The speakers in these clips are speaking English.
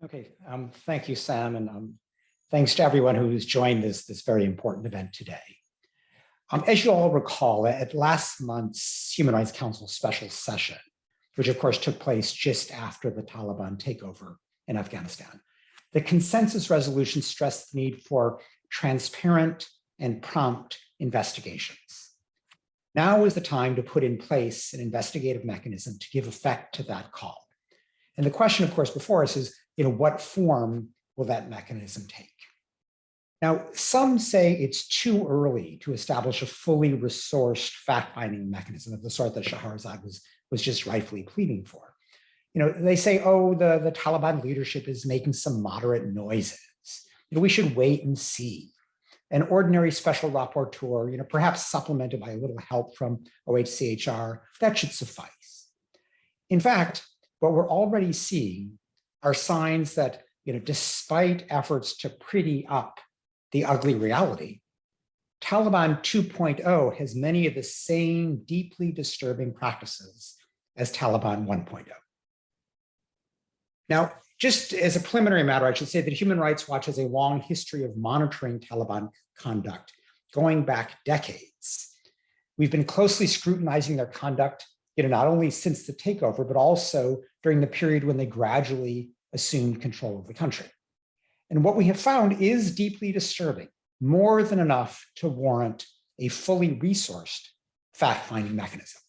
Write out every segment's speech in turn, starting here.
Okay, thank you, Sam, and thanks to everyone who's joined this very important event today. As you all recall, at last month's Human Rights Council special session, which of course took place just after the Taliban takeover in Afghanistan, the consensus resolution stressed the need for transparent and prompt investigations. Now is the time to put in place an investigative mechanism to give effect to that call. And the question, of course, before us is, what form will that mechanism take? Now, some say it's too early to establish a fully resourced fact-finding mechanism of the sort that Shahrazad was just rightfully pleading for. They say, oh, the Taliban leadership is making some moderate noises. We should wait and see. An ordinary special rapporteur, perhaps supplemented by a little help from OHCHR, that should suffice. In fact, what we're already seeing are signs that, despite efforts to pretty up the ugly reality, Taliban 2.0 has many of the same deeply disturbing practices as Taliban 1.0. Now, just as a preliminary matter, I should say that Human Rights Watch has a long history of monitoring Taliban conduct going back decades. We've been closely scrutinizing their conduct, not only since the takeover, but also during the period when they gradually assumed control of the country. And what we have found is deeply disturbing, more than enough to warrant a fully resourced fact-finding mechanism.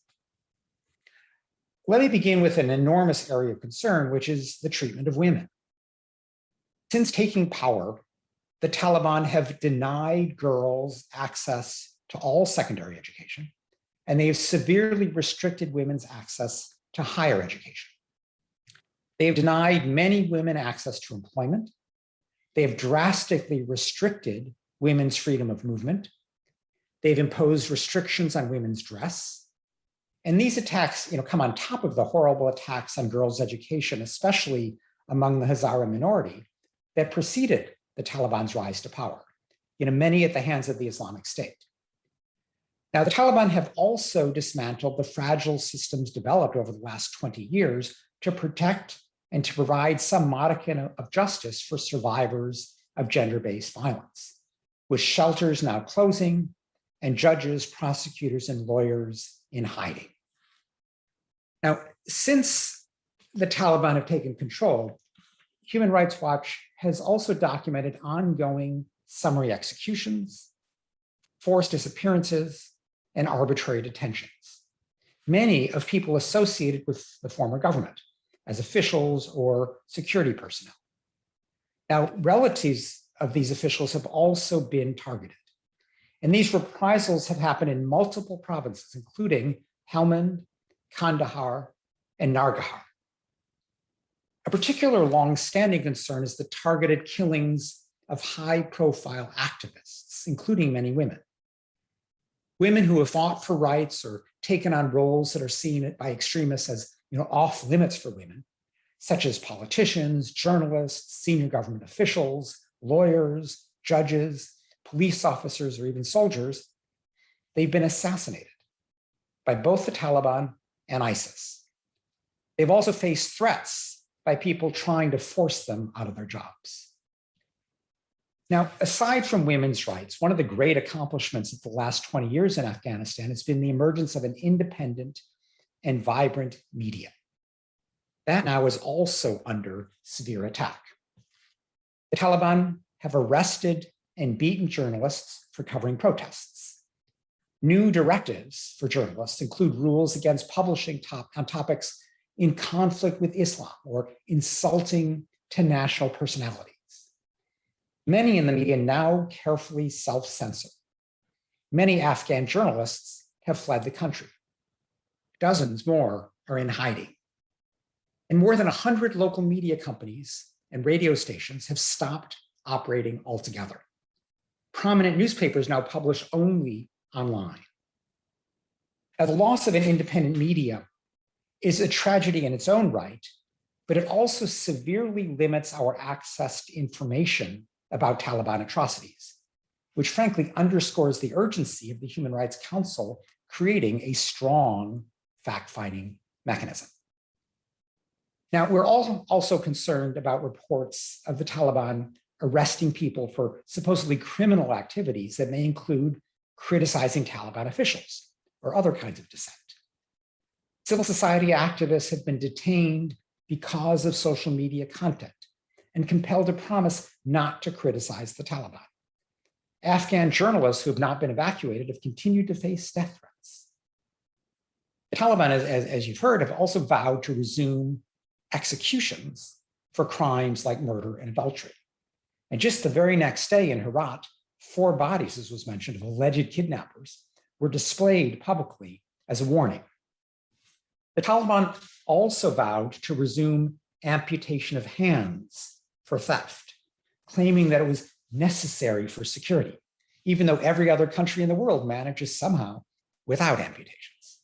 Let me begin with an enormous area of concern, which is the treatment of women. Since taking power, the Taliban have denied girls access to all secondary education, and they have severely restricted women's access to higher education. They have denied many women access to employment. They have drastically restricted women's freedom of movement. They've imposed restrictions on women's dress. And these attacks, come on top of the horrible attacks on girls' education, especially among the Hazara minority that preceded the Taliban's rise to power, many at the hands of the Islamic State. Now, the Taliban have also dismantled the fragile systems developed over the last 20 years to protect and to provide some modicum of justice for survivors of gender-based violence, with shelters now closing and judges, prosecutors, and lawyers in hiding. Now, since the Taliban have taken control, Human Rights Watch has also documented ongoing summary executions, forced disappearances, and arbitrary detentions, many of people associated with the former government as officials or security personnel. Now, relatives of these officials have also been targeted. And these reprisals have happened in multiple provinces, including Helmand, Kandahar, and Nangarhar. A particular long-standing concern is the targeted killings of high-profile activists, including many women. Women who have fought for rights or taken on roles that are seen by extremists as off limits for women, such as politicians, journalists, senior government officials, lawyers, judges, police officers, or even soldiers, they've been assassinated by both the Taliban and ISIS. They've also faced threats by people trying to force them out of their jobs. Now, aside from women's rights, one of the great accomplishments of the last 20 years in Afghanistan has been the emergence of an independent and vibrant media. That now is also under severe attack. The Taliban have arrested and beaten journalists for covering protests. New directives for journalists include rules against publishing on topics in conflict with Islam or insulting to national personalities. Many in the media now carefully self-censor. Many Afghan journalists have fled the country. Dozens more are in hiding. And more than 100 local media companies and radio stations have stopped operating altogether. Prominent newspapers now publish only online. Now, the loss of an independent media is a tragedy in its own right, but it also severely limits our access to information about Taliban atrocities, which frankly underscores the urgency of the Human Rights Council creating a strong fact-finding mechanism. Now, we're also concerned about reports of the Taliban arresting people for supposedly criminal activities that may include criticizing Taliban officials or other kinds of dissent. Civil society activists have been detained because of social media content and compelled to promise not to criticize the Taliban. Afghan journalists who have not been evacuated have continued to face death threats. The Taliban, as you've heard, have also vowed to resume executions for crimes like murder and adultery. And just the very next day in Herat, 4 bodies, as was mentioned, of alleged kidnappers were displayed publicly as a warning. The Taliban also vowed to resume amputation of hands for theft, claiming that it was necessary for security, even though every other country in the world manages somehow without amputations.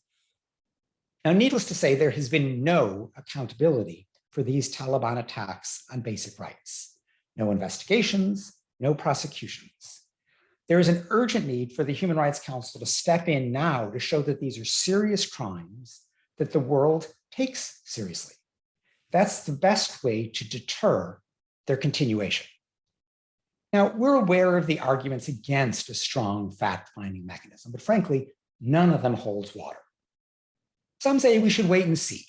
Now, needless to say, there has been no accountability for these Taliban attacks on basic rights. No investigations, no prosecutions. There is an urgent need for the Human Rights Council to step in now to show that these are serious crimes that the world takes seriously. That's the best way to deter their continuation. Now, we're aware of the arguments against a strong fact-finding mechanism, but frankly, none of them holds water. Some say we should wait and see.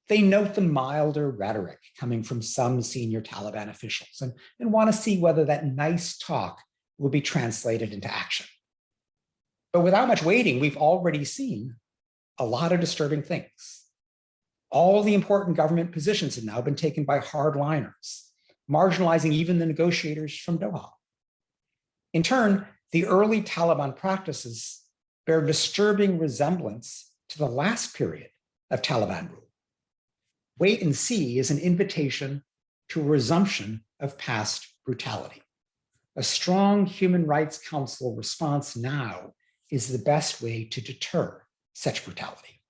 They note the milder rhetoric coming from some senior Taliban officials and want to see whether that nice talk will be translated into action. But without much waiting, we've already seen a lot of disturbing things. All the important government positions have now been taken by hardliners, marginalizing even the negotiators from Doha. In turn, the early Taliban practices bear disturbing resemblance to the last period of Taliban rule. Wait and see is an invitation to a resumption of past brutality. A strong Human Rights Council response now is the best way to deter such brutality.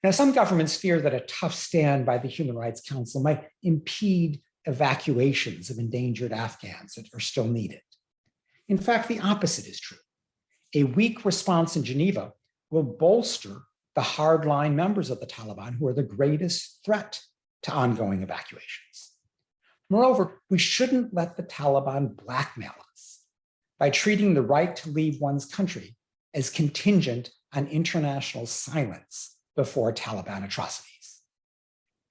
Now, some governments fear that a tough stand by the Human Rights Council might impede evacuations of endangered Afghans that are still needed. In fact, the opposite is true. A weak response in Geneva will bolster the hardline members of the Taliban who are the greatest threat to ongoing evacuations. Moreover, we shouldn't let the Taliban blackmail us by treating the right to leave one's country as contingent on international silence before Taliban atrocities.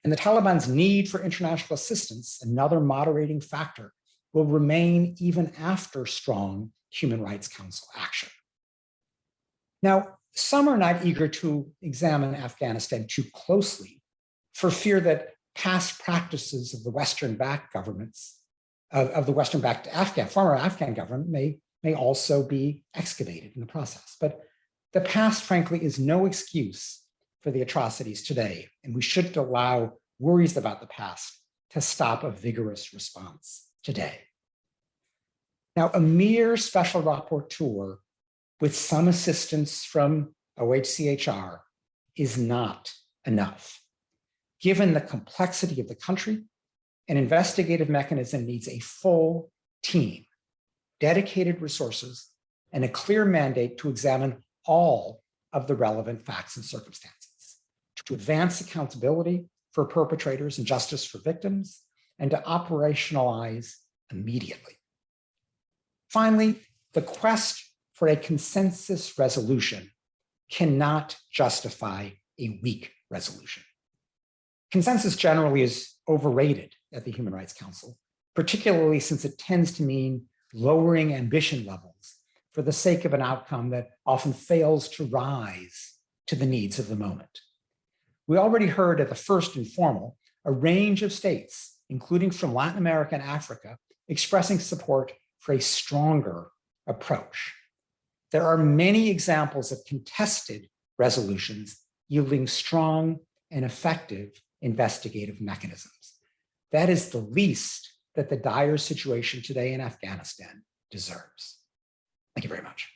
And the Taliban's need for international assistance, another moderating factor, will remain even after strong Human Rights Council action. Now, some are not eager to examine Afghanistan too closely for fear that past practices of the Western-backed governments, of the Western-backed former Afghan government may also be excavated in the process. But the past, frankly, is no excuse for the atrocities today, and we shouldn't allow worries about the past to stop a vigorous response today. Now, a mere special rapporteur with some assistance from OHCHR is not enough. Given the complexity of the country, an investigative mechanism needs a full team, dedicated resources, and a clear mandate to examine all of the relevant facts and circumstances, to advance accountability for perpetrators and justice for victims, and to operationalize immediately. Finally, the quest for a consensus resolution cannot justify a weak resolution. Consensus generally is overrated at the Human Rights Council, particularly since it tends to mean lowering ambition levels for the sake of an outcome that often fails to rise to the needs of the moment. We already heard at the first informal a range of states, including from Latin America and Africa, expressing support for a stronger approach. There are many examples of contested resolutions yielding strong and effective investigative mechanisms. That is the least that the dire situation today in Afghanistan deserves. Thank you very much.